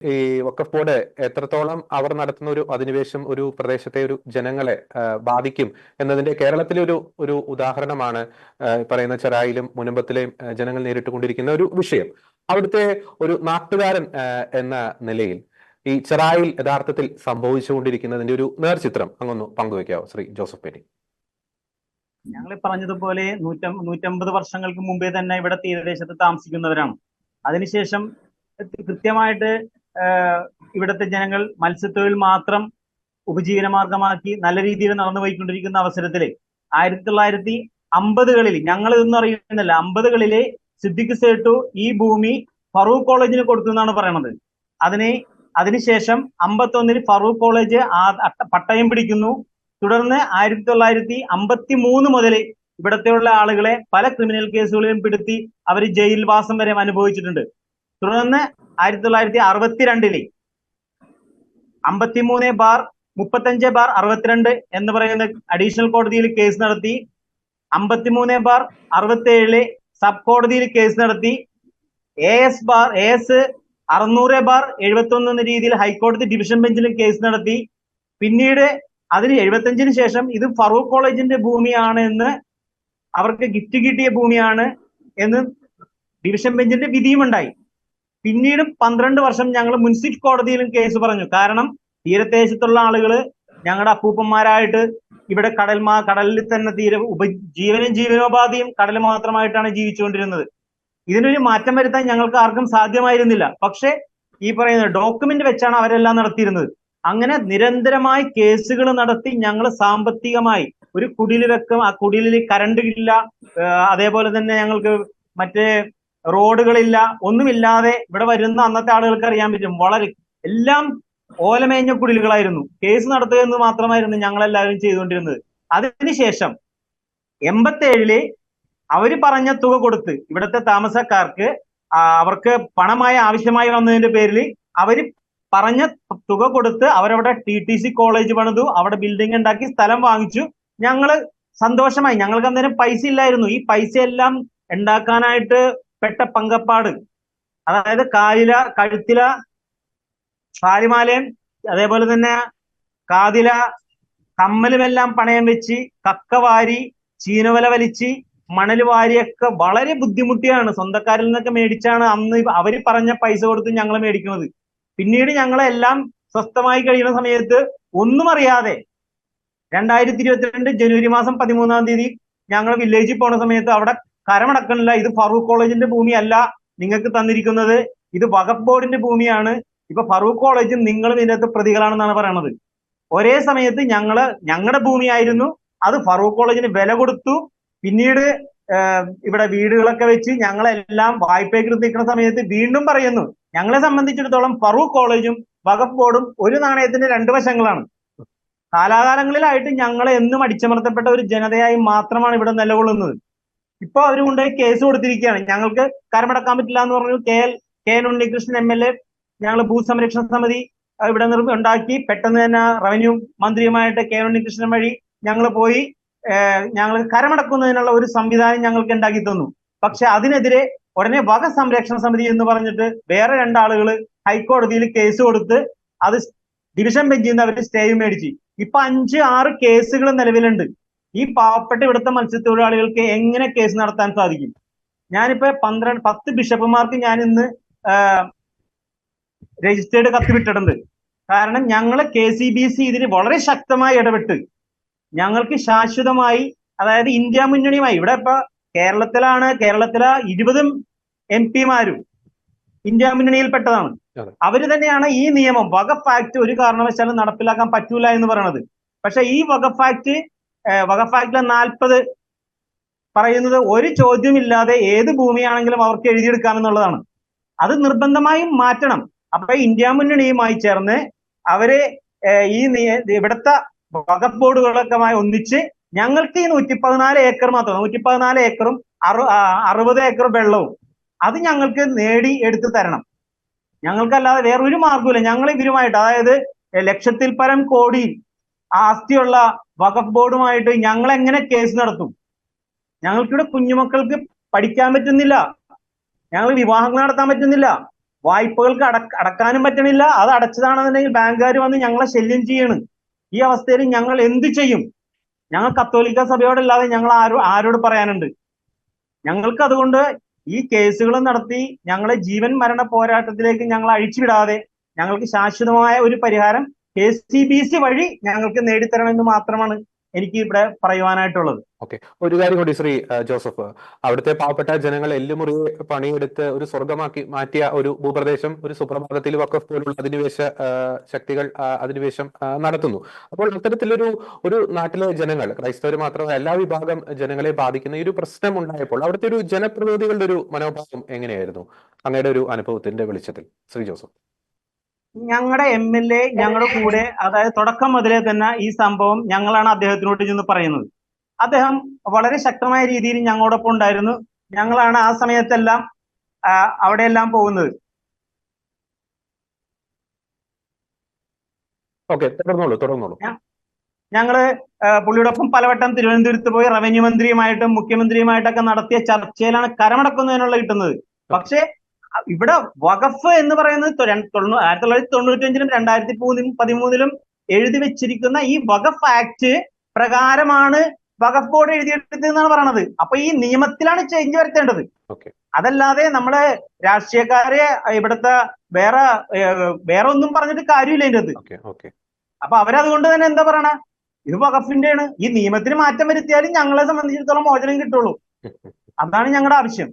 ഈ വഖഫ് ബോർഡ് എത്രത്തോളം അവർ നടത്തുന്ന ഒരു അധിനിവേശം ഒരു പ്രദേശത്തെ ഒരു ജനങ്ങളെ ബാധിക്കും എന്നതിന്റെ കേരളത്തിലെ ഒരു ഉദാഹരണമാണ് പറയുന്ന ചെറായിലും മുനമ്പത്തിലെയും ജനങ്ങൾ നേരിട്ടുകൊണ്ടിരിക്കുന്ന ഒരു വിഷയം. അവിടുത്തെ ഒരു നാട്ടുകാരൻ എന്ന നിലയിൽ ഈ ചെറായിൽ യഥാർത്ഥത്തിൽ സംഭവിച്ചുകൊണ്ടിരിക്കുന്നതിന്റെ ഒരു നേർചിത്രം അങ്ങൊന്ന് പങ്കുവെക്കാവോ ശ്രീ ജോസഫ് പേരി? ഞങ്ങൾ പറഞ്ഞതുപോലെ 150 വർഷങ്ങൾക്ക് മുമ്പേ തന്നെ ഇവിടെ തീരദേശത്ത് താമസിക്കുന്നവരാണ്. അതിനുശേഷം കൃത്യമായിട്ട് ഇവിടുത്തെ ജനങ്ങൾ മത്സ്യത്തൊഴിൽ മാത്രം ഉപജീവനമാർഗമാക്കി നല്ല രീതിയിൽ നടന്നു പോയിക്കൊണ്ടിരിക്കുന്ന അവസരത്തില് 1950കളിൽ, ഞങ്ങൾ ഇതൊന്നും അറിയുന്നില്ല, 50കളിലെ സിദ്ദിഖ് സേട്ടു ഈ ഭൂമി ഫറൂഖ് കോളേജിന് കൊടുത്തു എന്നാണ് പറയണത്. അതിനുശേഷം 51-ൽ ഫറൂഖ് കോളേജ് പട്ടയം പിടിക്കുന്നു. തുടർന്ന് 1953 മുതൽ ഇവിടത്തെയുള്ള ആളുകളെ പല ക്രിമിനൽ കേസുകളിലും പെടുത്തി അവർ ജയിൽ വാസം വരെ അനുഭവിച്ചിട്ടുണ്ട്. തുടർന്ന് 1962-ൽ 53/35/62 എന്ന് പറയുന്ന അഡീഷണൽ കോടതിയിൽ കേസ് നടത്തി. 53/67 സബ് കോടതിയിൽ കേസ് നടത്തി. AS 600/71 എന്ന രീതിയിൽ ഹൈക്കോടതി ഡിവിഷൻ ബെഞ്ചിലും കേസ് നടത്തി. പിന്നീട് അതിന് 75-ന് ശേഷം ഇത് ഫറൂഖ് കോളേജിന്റെ ഭൂമിയാണ് എന്ന്, അവർക്ക് ഗിഫ്റ്റ് കിട്ടിയ ഭൂമിയാണ് എന്ന് ഡിവിഷൻ ബെഞ്ചിന്റെ വിധിയുമുണ്ടായി. പിന്നീട് 12 വർഷം ഞങ്ങൾ മുനിസിപ്പൽ കോടതിയിലും കേസ് പറഞ്ഞു. കാരണം തീരദേശത്തുള്ള ആളുകൾ ഞങ്ങളുടെ അപ്പൂപ്പന്മാരായിട്ട് ഇവിടെ കടലിൽ തന്നെ ജീവനോപാധിയും കടൽ മാത്രമായിട്ടാണ് ജീവിച്ചുകൊണ്ടിരുന്നത്. ഇതിനൊരു മാറ്റം വരുത്താൻ ഞങ്ങൾക്ക് ആർക്കും സാധ്യമായിരുന്നില്ല. പക്ഷെ ഈ പറയുന്ന ഡോക്യുമെന്റ് വെച്ചാണ് അവരെല്ലാം നടത്തിയിരുന്നത്. അങ്ങനെ നിരന്തരമായി കേസുകൾ നടത്തി ഞങ്ങൾ സാമ്പത്തികമായി ഒരു കുടിൽ വെക്കും. ആ കുടിലിൽ കറണ്ട് ഇല്ല, അതേപോലെ തന്നെ ഞങ്ങൾക്ക് മറ്റേ റോഡുകളില്ല, ഒന്നുമില്ലാതെ ഇവിടെ വരുന്ന അന്നത്തെ ആളുകൾക്ക് അറിയാൻ പറ്റും, വളരെ എല്ലാം ഓലമേഞ്ഞ കുടിലുകളായിരുന്നു. കേസ് നടത്തുക എന്ന് മാത്രമായിരുന്നു ഞങ്ങളെല്ലാവരും ചെയ്തുകൊണ്ടിരുന്നത്. അതിനുശേഷം 87-ല് അവര് പറഞ്ഞ തുക കൊടുത്ത് ഇവിടുത്തെ താമസക്കാർക്ക് അവർക്ക് പണമായി ആവശ്യമായി വന്നതിന്റെ പേരിൽ അവര് പറഞ്ഞ തുക കൊടുത്ത് അവരവിടെ TTC കോളേജ് പണിതു, അവിടെ ബിൽഡിംഗ് ഉണ്ടാക്കി, സ്ഥലം വാങ്ങിച്ചു. ഞങ്ങള് സന്തോഷമായി. ഞങ്ങൾക്ക് അന്നേരം പൈസ ഇല്ലായിരുന്നു. ഈ പൈസ എല്ലാം ഉണ്ടാക്കാനായിട്ട് പെട്ട പങ്കപ്പാട്, അതായത് കഴുത്തില സാരിമാലയും അതേപോലെ തന്നെ കാതില കമ്മലുമെല്ലാം പണയം വെച്ച് കക്കവാരി ചീനവല വലിച്ച് മണൽ വാരിയൊക്കെ വളരെ ബുദ്ധിമുട്ടിയാണ്. സ്വന്തക്കാരിൽ നിന്നൊക്കെ മേടിച്ചാണ് അന്ന് അവര് പറഞ്ഞ പൈസ കൊടുത്ത് ഞങ്ങൾ മേടിക്കുന്നത്. പിന്നീട് ഞങ്ങളെല്ലാം സ്വസ്ഥമായി കഴിയുന്ന സമയത്ത് ഒന്നും അറിയാതെ 2022 ജനുവരി മാസം 13-ാം തീയതി ഞങ്ങൾ വില്ലേജിൽ പോണ സമയത്ത് അവിടെ കരമടക്കണില്ല, ഇത് ഫറൂഖ് കോളേജിന്റെ ഭൂമിയല്ല നിങ്ങൾക്ക് തന്നിരിക്കുന്നത്, ഇത് വഖഫ് ബോർഡിന്റെ ഭൂമിയാണ്, ഇപ്പൊ ഫറൂഖ് കോളേജും നിങ്ങളും ഇതിനകത്ത് പ്രതികളാണെന്നാണ് പറയണത്. ഒരേ സമയത്ത് ഞങ്ങളുടെ ഭൂമിയായിരുന്നു, അത് ഫറൂഖ് കോളേജിന് വില കൊടുത്തു. പിന്നീട് ഇവിടെ വീടുകളൊക്കെ വെച്ച് ഞങ്ങളെല്ലാം വായ്പയ്ക്ക് നിൽക്കുന്ന സമയത്ത് വീണ്ടും പറയുന്നു, ഞങ്ങളെ സംബന്ധിച്ചിടത്തോളം ഫറൂഖ് കോളേജും വഖഫ് ബോർഡും ഒരു നാണയത്തിന്റെ രണ്ട് വശങ്ങളാണ്. കാലാകാലങ്ങളിലായിട്ട് ഞങ്ങളെ എന്നും അടിച്ചമർത്തപ്പെട്ട ഒരു ജനതയായി മാത്രമാണ് ഇവിടെ നിലകൊള്ളുന്നത്. ഇപ്പൊ അവർ കൊണ്ടുപോയി കേസ് കൊടുത്തിരിക്കുകയാണ്. ഞങ്ങൾക്ക് കരമടക്കാൻ പറ്റില്ല എന്ന് പറഞ്ഞു. KN ഉണ്ണികൃഷ്ണൻ MLA ഞങ്ങൾ ഭൂസംരക്ഷണ സമിതി ഇവിടെ ഉണ്ടാക്കി. പെട്ടെന്ന് തന്നെ റവന്യൂ മന്ത്രിയുമായിട്ട് KN ഉണ്ണികൃഷ്ണൻ വഴി ഞങ്ങൾ പോയി ഞങ്ങൾ കരമടക്കുന്നതിനുള്ള ഒരു സംവിധാനം ഞങ്ങൾക്ക് ഉണ്ടാക്കി തന്നു. പക്ഷെ അതിനെതിരെ ഉടനെ വക സംരക്ഷണ സമിതി എന്ന് പറഞ്ഞിട്ട് വേറെ രണ്ടാളുകൾ ഹൈക്കോടതിയിൽ കേസ് കൊടുത്ത് അത് ഡിവിഷൻ ബെഞ്ചിൽ നിന്ന് അവർ സ്റ്റേയും മേടിച്ചു. ഇപ്പൊ 5-6 കേസുകൾ നിലവിലുണ്ട്. ഈ പാവപ്പെട്ട ഇവിടുത്തെ മത്സ്യത്തൊഴിലാളികൾക്ക് എങ്ങനെ കേസ് നടത്താൻ സാധിക്കും? ഞാനിപ്പോ 10 ബിഷപ്പുമാർക്ക് ഞാൻ ഇന്ന് രജിസ്റ്റേർഡ് കത്ത് വിട്ടിട്ടുണ്ട്. കാരണം ഞങ്ങൾ KCBC ഇതിന് വളരെ ശക്തമായി ഇടപെട്ട് ഞങ്ങൾക്ക് ശാശ്വതമായി, അതായത് ഇന്ത്യ മുന്നണിയുമായി, ഇവിടെ ഇപ്പൊ കേരളത്തിലെ 20 MP-മാരും ഇന്ത്യ മുന്നണിയിൽപ്പെട്ടതാണ്. അവര് തന്നെയാണ് ഈ നിയമം വഖഫ് ആക്ട് ഒരു കാരണവശാലും നടപ്പിലാക്കാൻ പറ്റൂല എന്ന് പറയണത്. പക്ഷെ ഈ വഖഫ് ആക്ടിലെ 40 പറയുന്നത് ഒരു ചോദ്യമില്ലാതെ ഏത് ഭൂമിയാണെങ്കിലും അവർക്ക് എഴുതിയെടുക്കാമെന്നുള്ളതാണ്. അത് നിർബന്ധമായും മാറ്റണം. അപ്പൊ ഇന്ത്യ മുന്നണിയുമായി ചേർന്ന് അവര് ഇവിടുത്തെ വഖഫ് ബോർഡുകളൊക്കെ ഒന്നിച്ച് ഞങ്ങൾക്ക് ഈ 114 ഏക്കർ മാത്രം, 114 ഏക്കറും 60 ഏക്കർ വെള്ളവും അത് ഞങ്ങൾക്ക് നേടി എടുത്തു തരണം. ഞങ്ങൾക്കല്ലാതെ വേറൊരു മാർഗമില്ല. ഞങ്ങൾ ഇവരുമായിട്ട്, അതായത് ലക്ഷത്തിൽ പരം കോടി ആസ്തിയുള്ള വഖഫ് ബോർഡുമായിട്ട് ഞങ്ങൾ എങ്ങനെ കേസ് നടത്തും? ഞങ്ങൾക്കിവിടെ കുഞ്ഞുമക്കൾക്ക് പഠിക്കാൻ പറ്റുന്നില്ല, ഞങ്ങൾ വിവാഹങ്ങൾ നടത്താൻ പറ്റുന്നില്ല, വായ്പകൾക്ക് അടക്കാനും പറ്റണില്ല. അത് അടച്ചതാണെന്നുണ്ടെങ്കിൽ ബാങ്കുകാർ വന്ന് ഞങ്ങളെ ശല്യം ചെയ്യാണ്. ഈ അവസ്ഥയിൽ ഞങ്ങൾ എന്ത് ചെയ്യും? ഞങ്ങൾ കത്തോലിക്ക സഭയോടല്ലാതെ ഞങ്ങൾ ആരോട് പറയാനുണ്ട്? ഞങ്ങൾക്ക് അതുകൊണ്ട് ഈ കേസുകൾ നടത്തി ഞങ്ങളെ ജീവൻ മരണ പോരാട്ടത്തിലേക്ക് ഞങ്ങൾ അഴിച്ചുവിടാതെ ഞങ്ങൾക്ക് ശാശ്വതമായ ഒരു പരിഹാരം KCBC വഴി ഞങ്ങൾക്ക് നേടിത്തരണമെന്ന് മാത്രമാണ് എനിക്ക് ഇവിടെ പറയുവാനായിട്ടുള്ളത്. ഓക്കെ, ഒരു കാര്യം കൂടി ശ്രീ ജോസഫ്, അവിടുത്തെ പാവപ്പെട്ട ജനങ്ങൾ എല്ലുമുറി പണിയെടുത്ത് ഒരു സ്വർഗമാക്കി മാറ്റിയ ഒരു ഭൂപ്രദേശം ഒരു സുപ്രഭാതത്തിൽ വഖഫ് പോലുള്ള അധിനിവേശ ശക്തികൾ അധിനിവേശം നടത്തുന്നു. അപ്പോൾ അത്തരത്തിലൊരു നാട്ടിലെ ജനങ്ങൾ, ക്രൈസ്തവർ മാത്രമല്ല എല്ലാ വിഭാഗം ജനങ്ങളെ ബാധിക്കുന്ന ഈ ഒരു പ്രശ്നം ഉണ്ടായപ്പോൾ അവിടുത്തെ ഒരു ജനപ്രതിനിധികളുടെ ഒരു മനോഭാവം എങ്ങനെയായിരുന്നു അങ്ങയുടെ ഒരു അനുഭവത്തിന്റെ വെളിച്ചത്തിൽ, ശ്രീ ജോസഫ്? ഞങ്ങളുടെ MLA ഞങ്ങളുടെ കൂടെ, അതായത് തുടക്കം മുതലേ തന്നെ ഈ സംഭവം ഞങ്ങളാണ് അദ്ദേഹത്തിനോട് ചെന്ന് പറയുന്നത്. അദ്ദേഹം വളരെ ശക്തമായ രീതിയിൽ ഞങ്ങളോടൊപ്പം ഉണ്ടായിരുന്നു. ഞങ്ങളാണ് ആ സമയത്തെല്ലാം അവിടെയെല്ലാം പോകുന്നത്. ഓക്കെ, തുടർന്നോളൂ. ഞങ്ങള് പുള്ളിയോടൊപ്പം പലവട്ടം തിരുവനന്തപുരത്ത് പോയി റവന്യൂ മന്ത്രിയുമായിട്ടും മുഖ്യമന്ത്രിയുമായിട്ടൊക്കെ നടത്തിയ ചർച്ചയിലാണ് കരമടക്കുന്നതിനുള്ള കിട്ടുന്നത്. പക്ഷേ ഇവിടെ വഖഫ് എന്ന് പറയുന്നത് 1995-ലും 2013-ലും എഴുതി വെച്ചിരിക്കുന്ന ഈ വഖഫ് ആക്ട് പ്രകാരമാണ് വഖഫ് ബോർഡ് എഴുതിയെടുത്തതെന്നാണ് പറയണത്. അപ്പൊ ഈ നിയമത്തിലാണ് ചേഞ്ച് വരുത്തേണ്ടത്. അതല്ലാതെ നമ്മളെ രാഷ്ട്രീയക്കാരെ ഇവിടുത്തെ വേറെ ഒന്നും പറഞ്ഞിട്ട് കാര്യമില്ല ഇതിനകത്ത്. അപ്പൊ അവരതുകൊണ്ട് തന്നെ എന്താ പറയണ, ഇത് വഖഫിന്റെയാണ്, ഈ നിയമത്തിന് മാറ്റം വരുത്തിയാലും ഞങ്ങളെ സംബന്ധിച്ചിടത്തോളം മോചനം കിട്ടുള്ളൂ. അതാണ് ഞങ്ങളുടെ ആവശ്യം.